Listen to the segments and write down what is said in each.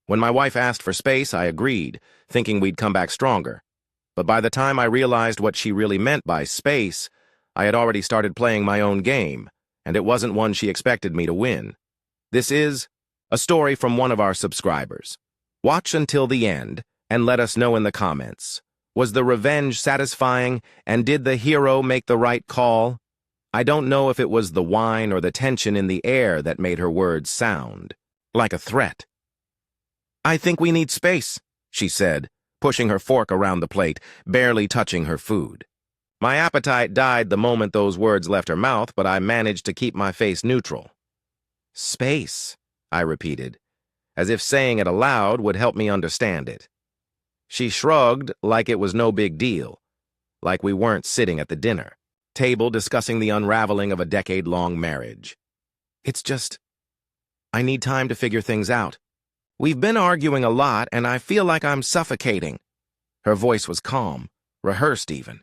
When my wife asked for space, I agreed, thinking we'd come back stronger. But by the time I realized what she really meant by space, I had already started playing my own game, and it wasn't one she expected me to win. This is a story from one of our subscribers. Watch until the end and let us know in the comments. Was the revenge satisfying, and did the hero make the right call? I don't know if it was the wine or the tension in the air that made her words sound like a threat. "I think we need space," she said, pushing her fork around the plate, barely touching her food. My appetite died the moment those words left her mouth, but I managed to keep my face neutral. "Space," I repeated, as if saying it aloud would help me understand it. She shrugged like it was no big deal, like we weren't sitting at the dinner table discussing the unraveling of a decade-long marriage. "It's just, I need time to figure things out. We've been arguing a lot, and I feel like I'm suffocating." Her voice was calm, rehearsed even.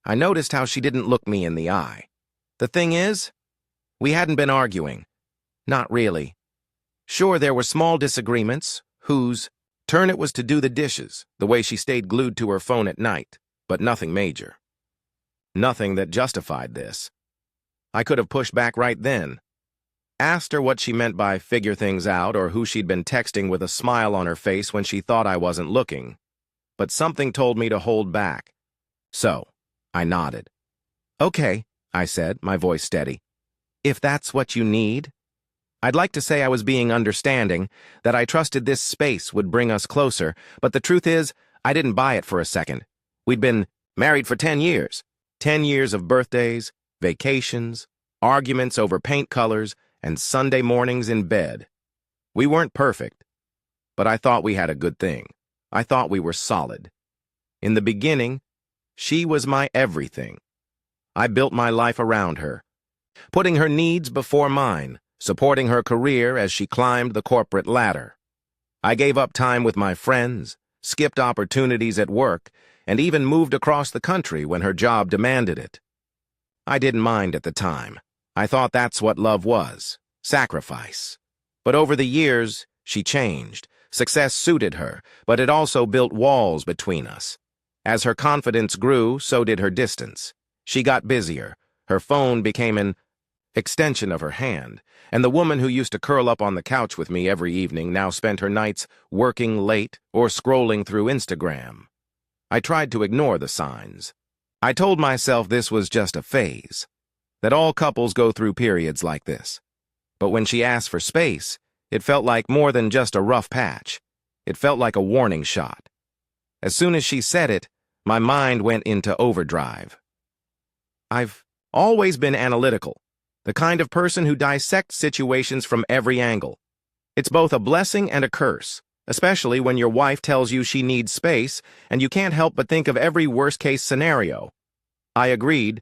I noticed how she didn't look me in the eye. The thing is, we hadn't been arguing. Not really. Sure, there were small disagreements, whose turn it was to do the dishes, the way she stayed glued to her phone at night, but nothing major. Nothing that justified this. I could have pushed back right then. Asked her what she meant by figure things out, or who she'd been texting with a smile on her face when she thought I wasn't looking. But something told me to hold back. So, I nodded. "Okay," I said, my voice steady. "If that's what you need." I'd like to say I was being understanding, that I trusted this space would bring us closer, but the truth is, I didn't buy it for a second. We'd been married for 10 years. 10 years of birthdays, vacations, arguments over paint colors, and Sunday mornings in bed. We weren't perfect, but I thought we had a good thing. I thought we were solid. In the beginning, she was my everything. I built my life around her, putting her needs before mine, supporting her career as she climbed the corporate ladder. I gave up time with my friends, skipped opportunities at work, and even moved across the country when her job demanded it. I didn't mind at the time. I thought that's what love was, sacrifice. But over the years, she changed. Success suited her, but it also built walls between us. As her confidence grew, so did her distance. She got busier. Her phone became an extension of her hand, and the woman who used to curl up on the couch with me every evening now spent her nights working late or scrolling through Instagram. I tried to ignore the signs. I told myself this was just a phase, that all couples go through periods like this. But when she asked for space, it felt like more than just a rough patch. It felt like a warning shot. As soon as she said it, my mind went into overdrive. I've always been analytical, the kind of person who dissects situations from every angle. It's both a blessing and a curse, especially when your wife tells you she needs space and you can't help but think of every worst-case scenario. I agreed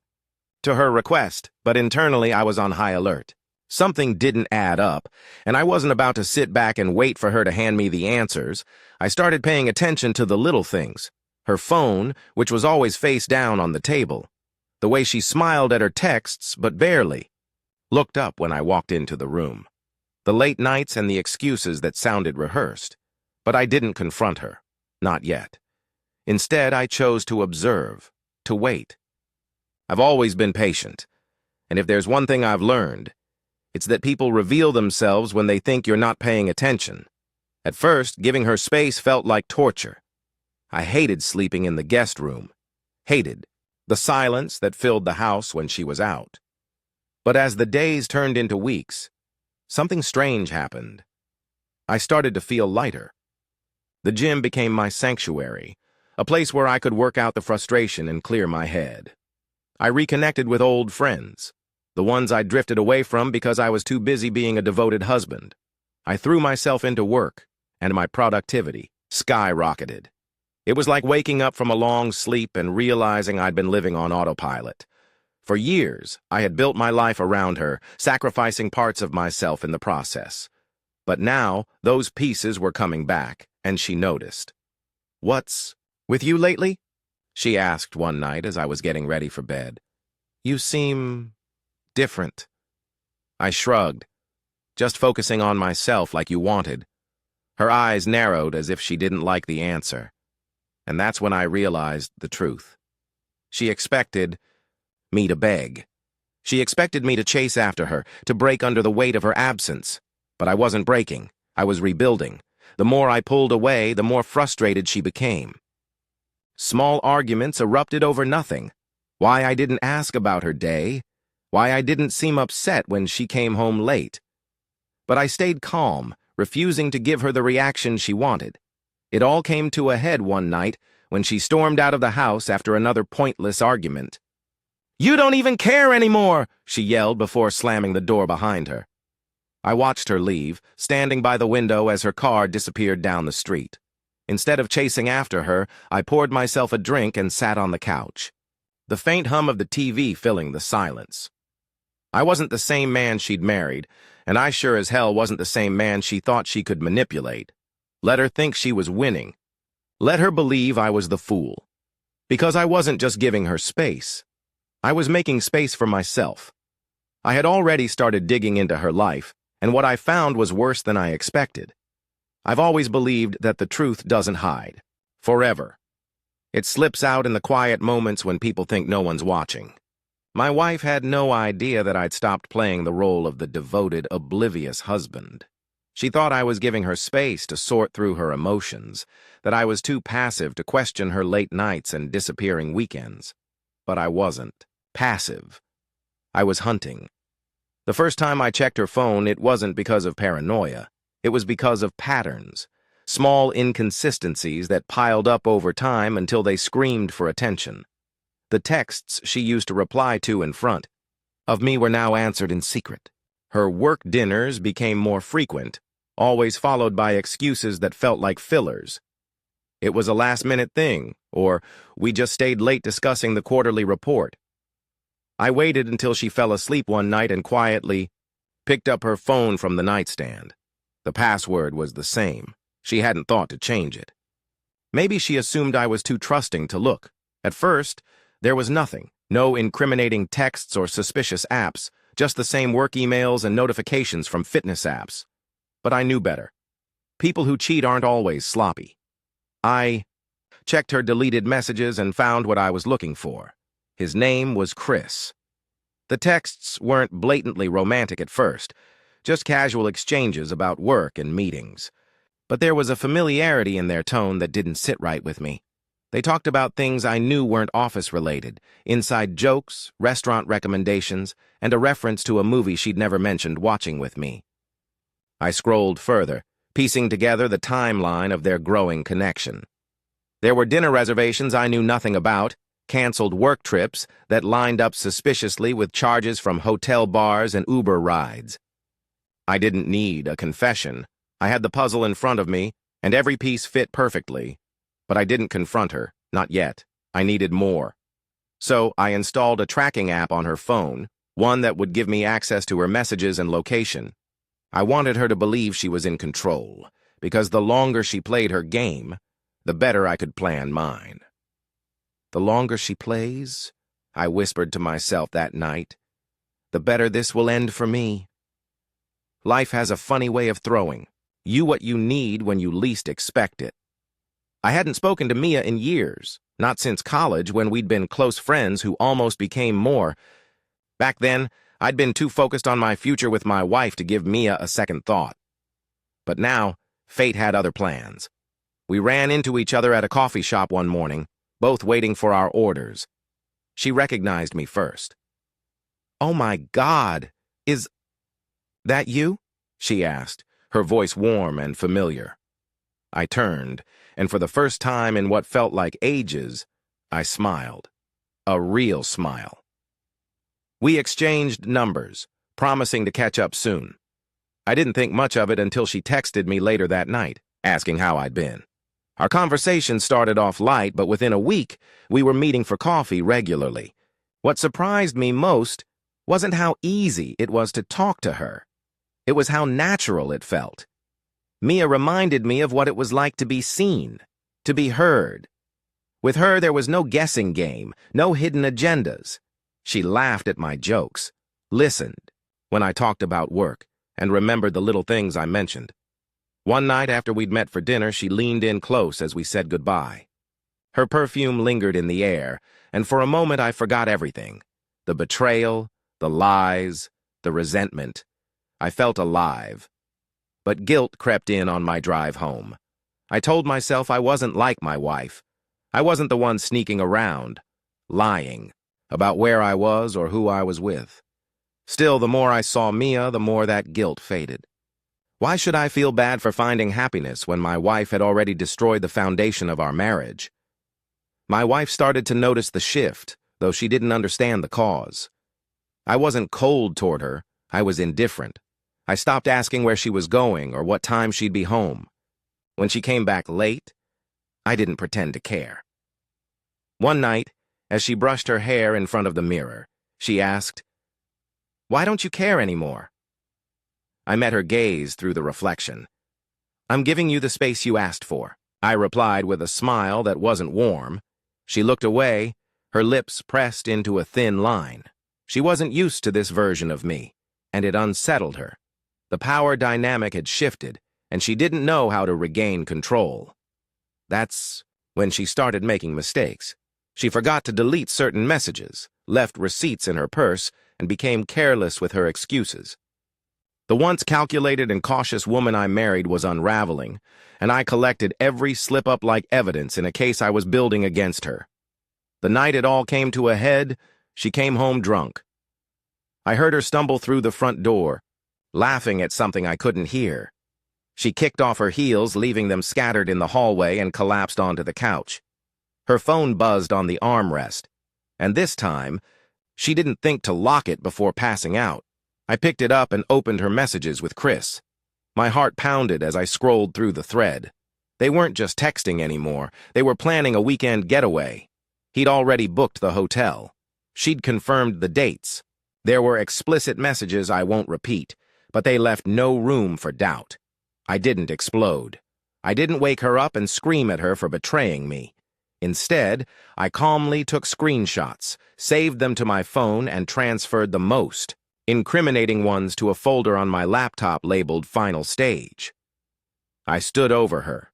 to her request, but internally I was on high alert. Something didn't add up, and I wasn't about to sit back and wait for her to hand me the answers. I started paying attention to the little things. Her phone, which was always face down on the table. The way she smiled at her texts, but barely. Looked up when I walked into the room. The late nights and the excuses that sounded rehearsed. But I didn't confront her. Not yet. Instead, I chose to observe, to wait. I've always been patient, and if there's one thing I've learned, it's that people reveal themselves when they think you're not paying attention. At first, giving her space felt like torture. I hated sleeping in the guest room. Hated the silence that filled the house when she was out. But as the days turned into weeks, something strange happened. I started to feel lighter. The gym became my sanctuary, a place where I could work out the frustration and clear my head. I reconnected with old friends, the ones I drifted away from because I was too busy being a devoted husband. I threw myself into work, and my productivity skyrocketed. It was like waking up from a long sleep and realizing I'd been living on autopilot. For years, I had built my life around her, sacrificing parts of myself in the process. But now, those pieces were coming back, and she noticed. "What's with you lately?" she asked one night as I was getting ready for bed. "You seem different." I shrugged. "Just focusing on myself like you wanted." Her eyes narrowed as if she didn't like the answer. And that's when I realized the truth. She expected me to beg. She expected me to chase after her, to break under the weight of her absence. But I wasn't breaking. I was rebuilding. The more I pulled away, the more frustrated she became. Small arguments erupted over nothing. Why I didn't ask about her day. Why I didn't seem upset when she came home late. But I stayed calm, refusing to give her the reaction she wanted. It all came to a head one night when she stormed out of the house after another pointless argument. "You don't even care anymore!" she yelled before slamming the door behind her. I watched her leave, standing by the window as her car disappeared down the street. Instead of chasing after her, I poured myself a drink and sat on the couch, the faint hum of the TV filling the silence. I wasn't the same man she'd married, and I sure as hell wasn't the same man she thought she could manipulate. Let her think she was winning. Let her believe I was the fool. Because I wasn't just giving her space. I was making space for myself. I had already started digging into her life, and what I found was worse than I expected. I've always believed that the truth doesn't hide. Forever. It slips out in the quiet moments when people think no one's watching. My wife had no idea that I'd stopped playing the role of the devoted, oblivious husband. She thought I was giving her space to sort through her emotions, that I was too passive to question her late nights and disappearing weekends. But I wasn't passive. I was hunting. The first time I checked her phone, it wasn't because of paranoia. It was because of patterns, small inconsistencies that piled up over time until they screamed for attention. The texts she used to reply to in front of me were now answered in secret. Her work dinners became more frequent, always followed by excuses that felt like fillers. It was a last-minute thing, or we just stayed late discussing the quarterly report. I waited until she fell asleep one night and quietly picked up her phone from the nightstand. The password was the same. She hadn't thought to change it. Maybe she assumed I was too trusting to look. At first, there was nothing. No incriminating texts or suspicious apps, just the same work emails and notifications from fitness apps. But I knew better. People who cheat aren't always sloppy. I checked her deleted messages and found what I was looking for. His name was Chris. The texts weren't blatantly romantic at first, just casual exchanges about work and meetings. But there was a familiarity in their tone that didn't sit right with me. They talked about things I knew weren't office-related, inside jokes, restaurant recommendations, and a reference to a movie she'd never mentioned watching with me. I scrolled further, piecing together the timeline of their growing connection. There were dinner reservations I knew nothing about, canceled work trips that lined up suspiciously with charges from hotel bars and Uber rides. I didn't need a confession. I had the puzzle in front of me, and every piece fit perfectly. But I didn't confront her, not yet. I needed more. So I installed a tracking app on her phone, one that would give me access to her messages and location. I wanted her to believe she was in control, because the longer she played her game, the better I could plan mine. The longer she plays, I whispered to myself that night, the better this will end for me. Life has a funny way of throwing you what you need when you least expect it. I hadn't spoken to Mia in years, not since college when we'd been close friends who almost became more. Back then, I'd been too focused on my future with my wife to give Mia a second thought. But now, fate had other plans. We ran into each other at a coffee shop one morning, both waiting for our orders. She recognized me first. "Oh my God, is that you?" she asked, her voice warm and familiar. I turned, and for the first time in what felt like ages, I smiled. A real smile. We exchanged numbers, promising to catch up soon. I didn't think much of it until she texted me later that night, asking how I'd been. Our conversation started off light, but within a week, we were meeting for coffee regularly. What surprised me most wasn't how easy it was to talk to her. It was how natural it felt. Mia reminded me of what it was like to be seen, to be heard. With her, there was no guessing game, no hidden agendas. She laughed at my jokes, listened when I talked about work, and remembered the little things I mentioned. One night after we'd met for dinner, she leaned in close as we said goodbye. Her perfume lingered in the air, and for a moment I forgot everything. The betrayal, the lies, the resentment. I felt alive. But guilt crept in on my drive home. I told myself I wasn't like my wife. I wasn't the one sneaking around, lying, about where I was or who I was with. Still, the more I saw Mia, the more that guilt faded. Why should I feel bad for finding happiness when my wife had already destroyed the foundation of our marriage? My wife started to notice the shift, though she didn't understand the cause. I wasn't cold toward her, I was indifferent. I stopped asking where she was going or what time she'd be home. When she came back late, I didn't pretend to care. One night, as she brushed her hair in front of the mirror, she asked, "Why don't you care anymore?" I met her gaze through the reflection. "I'm giving you the space you asked for," I replied with a smile that wasn't warm. She looked away, her lips pressed into a thin line. She wasn't used to this version of me, and it unsettled her. The power dynamic had shifted, and she didn't know how to regain control. That's when she started making mistakes. She forgot to delete certain messages, left receipts in her purse, and became careless with her excuses. The once calculated and cautious woman I married was unraveling, and I collected every slip-up like evidence in a case I was building against her. The night it all came to a head, she came home drunk. I heard her stumble through the front door, laughing at something I couldn't hear. She kicked off her heels, leaving them scattered in the hallway, and collapsed onto the couch. Her phone buzzed on the armrest, and this time, she didn't think to lock it before passing out. I picked it up and opened her messages with Chris. My heart pounded as I scrolled through the thread. They weren't just texting anymore, they were planning a weekend getaway. He'd already booked the hotel. She'd confirmed the dates. There were explicit messages I won't repeat, but they left no room for doubt. I didn't explode. I didn't wake her up and scream at her for betraying me. Instead, I calmly took screenshots, saved them to my phone, and transferred the most incriminating ones to a folder on my laptop labeled Final Stage. I stood over her,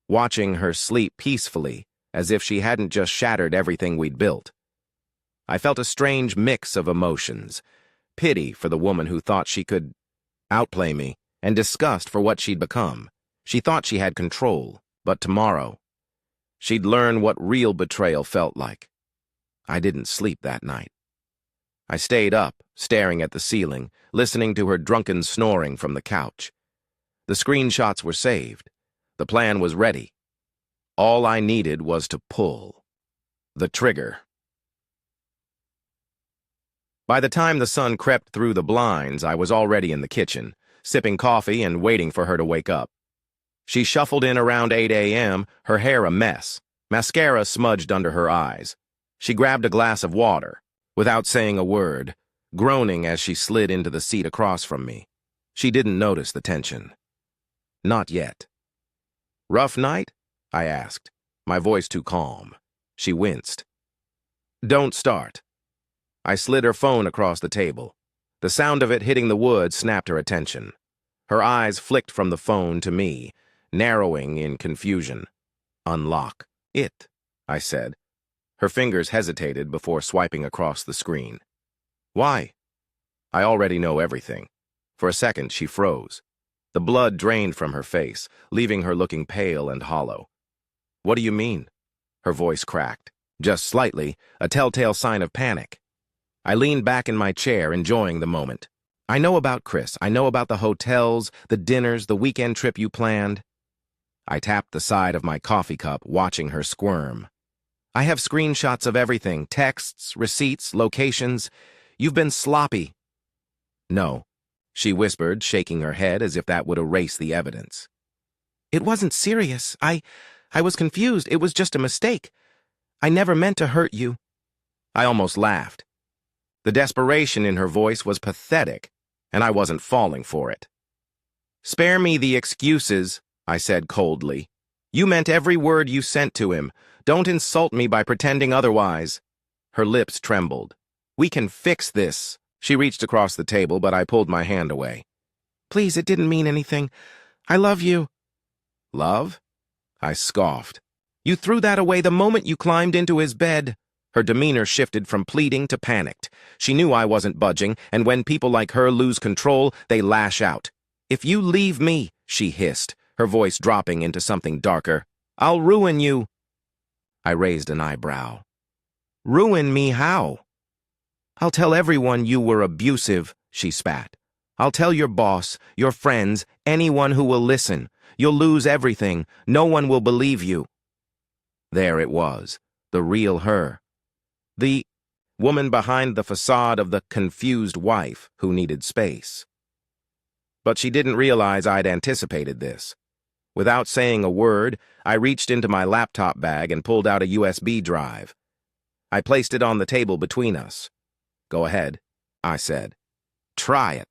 watching her sleep peacefully, as if she hadn't just shattered everything we'd built. I felt a strange mix of emotions, pity for the woman who thought she could outplay me, and disgust for what she'd become. She thought she had control, but tomorrow, she'd learn what real betrayal felt like. I didn't sleep that night. I stayed up, staring at the ceiling, listening to her drunken snoring from the couch. The screenshots were saved. The plan was ready. All I needed was to pull the trigger. By the time the sun crept through the blinds, I was already in the kitchen, sipping coffee and waiting for her to wake up. She shuffled in around 8 a.m., her hair a mess, mascara smudged under her eyes. She grabbed a glass of water, without saying a word, groaning as she slid into the seat across from me. She didn't notice the tension. Not yet. "Rough night?" I asked, my voice too calm. She winced. "Don't start." I slid her phone across the table. The sound of it hitting the wood snapped her attention. Her eyes flicked from the phone to me, narrowing in confusion. "Unlock it," I said. Her fingers hesitated before swiping across the screen. "Why?" "I already know everything." For a second, she froze. The blood drained from her face, leaving her looking pale and hollow. "What do you mean?" Her voice cracked, just slightly, a telltale sign of panic. I leaned back in my chair, enjoying the moment. "I know about Chris. I know about the hotels, the dinners, the weekend trip you planned." I tapped the side of my coffee cup, watching her squirm. "I have screenshots of everything, texts, receipts, locations. You've been sloppy." "No," she whispered, shaking her head as if that would erase the evidence. "It wasn't serious. I was confused. It was just a mistake. I never meant to hurt you." I almost laughed. The desperation in her voice was pathetic, and I wasn't falling for it. "Spare me the excuses," I said coldly. "You meant every word you sent to him. Don't insult me by pretending otherwise." Her lips trembled. "We can fix this." She reached across the table, but I pulled my hand away. "Please, it didn't mean anything. I love you." Love? I scoffed. You threw that away the moment you climbed into his bed. Her demeanor shifted from pleading to panicked. She knew I wasn't budging, and when people like her lose control, they lash out. If you leave me, she hissed, her voice dropping into something darker, I'll ruin you. I raised an eyebrow. Ruin me how? I'll tell everyone you were abusive, she spat. I'll tell your boss, your friends, anyone who will listen. You'll lose everything. No one will believe you. There it was, the real her. The woman behind the facade of the confused wife who needed space. But she didn't realize I'd anticipated this. Without saying a word, I reached into my laptop bag and pulled out a USB drive. I placed it on the table between us. Go ahead, I said. Try it.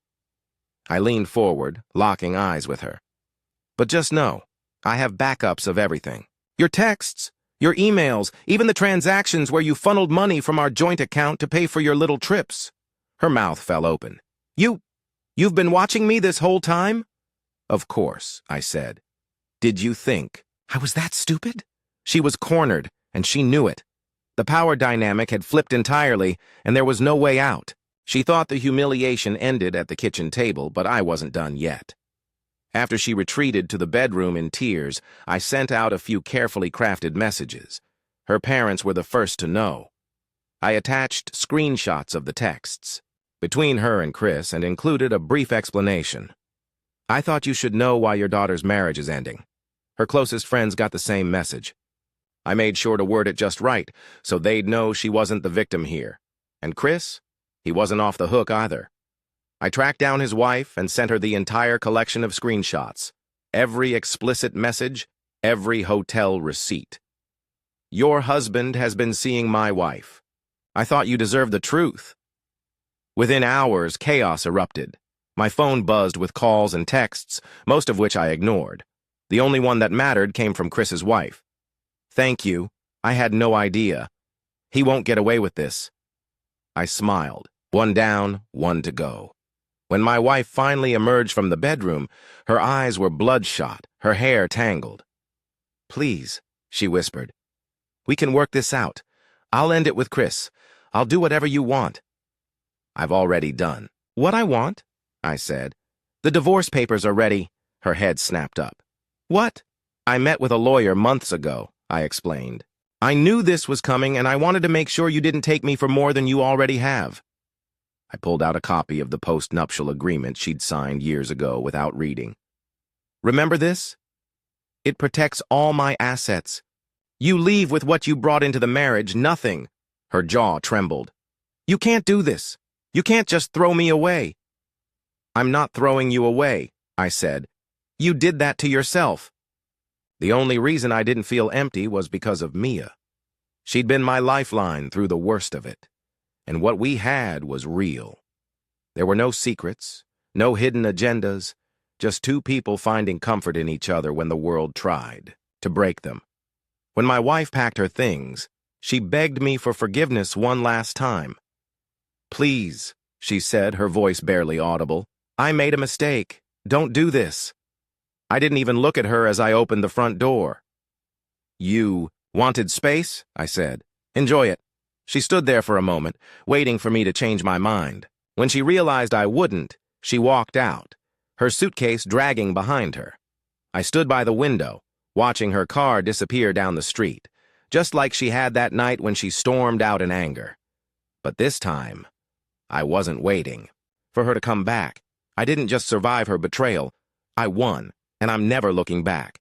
I leaned forward, locking eyes with her. But just know, I have backups of everything. Your texts, your emails, even the transactions where you funneled money from our joint account to pay for your little trips. Her mouth fell open. You've been watching me this whole time? Of course, I said. Did you think I was that stupid? She was cornered, and she knew it. The power dynamic had flipped entirely, and there was no way out. She thought the humiliation ended at the kitchen table, but I wasn't done yet. After she retreated to the bedroom in tears, I sent out a few carefully crafted messages. Her parents were the first to know. I attached screenshots of the texts between her and Chris and included a brief explanation. I thought you should know why your daughter's marriage is ending. Her closest friends got the same message. I made sure to word it just right, so they'd know she wasn't the victim here. And Chris? He wasn't off the hook either. I tracked down his wife and sent her the entire collection of screenshots. Every explicit message, every hotel receipt. Your husband has been seeing my wife. I thought you deserved the truth. Within hours, chaos erupted. My phone buzzed with calls and texts, most of which I ignored. The only one that mattered came from Chris's wife. Thank you. I had no idea. He won't get away with this. I smiled. One down, one to go. When my wife finally emerged from the bedroom, her eyes were bloodshot, her hair tangled. Please, she whispered. We can work this out. I'll end it with Chris. I'll do whatever you want. I've already done. What I want? I said. The divorce papers are ready. Her head snapped up. What? I met with a lawyer months ago, I explained. I knew this was coming, and I wanted to make sure you didn't take me for more than you already have. I pulled out a copy of the post-nuptial agreement she'd signed years ago without reading. Remember this? It protects all my assets. You leave with what you brought into the marriage, nothing. Her jaw trembled. You can't do this. You can't just throw me away. I'm not throwing you away, I said. You did that to yourself. The only reason I didn't feel empty was because of Mia. She'd been my lifeline through the worst of it. And what we had was real. There were no secrets, no hidden agendas, just two people finding comfort in each other when the world tried to break them. When my wife packed her things, she begged me for forgiveness one last time. Please, she said, her voice barely audible. I made a mistake. Don't do this. I didn't even look at her as I opened the front door. You wanted space? I said. Enjoy it. She stood there for a moment, waiting for me to change my mind. When she realized I wouldn't, she walked out, her suitcase dragging behind her. I stood by the window, watching her car disappear down the street, just like she had that night when she stormed out in anger. But this time, I wasn't waiting for her to come back. I didn't just survive her betrayal. I won, and I'm never looking back.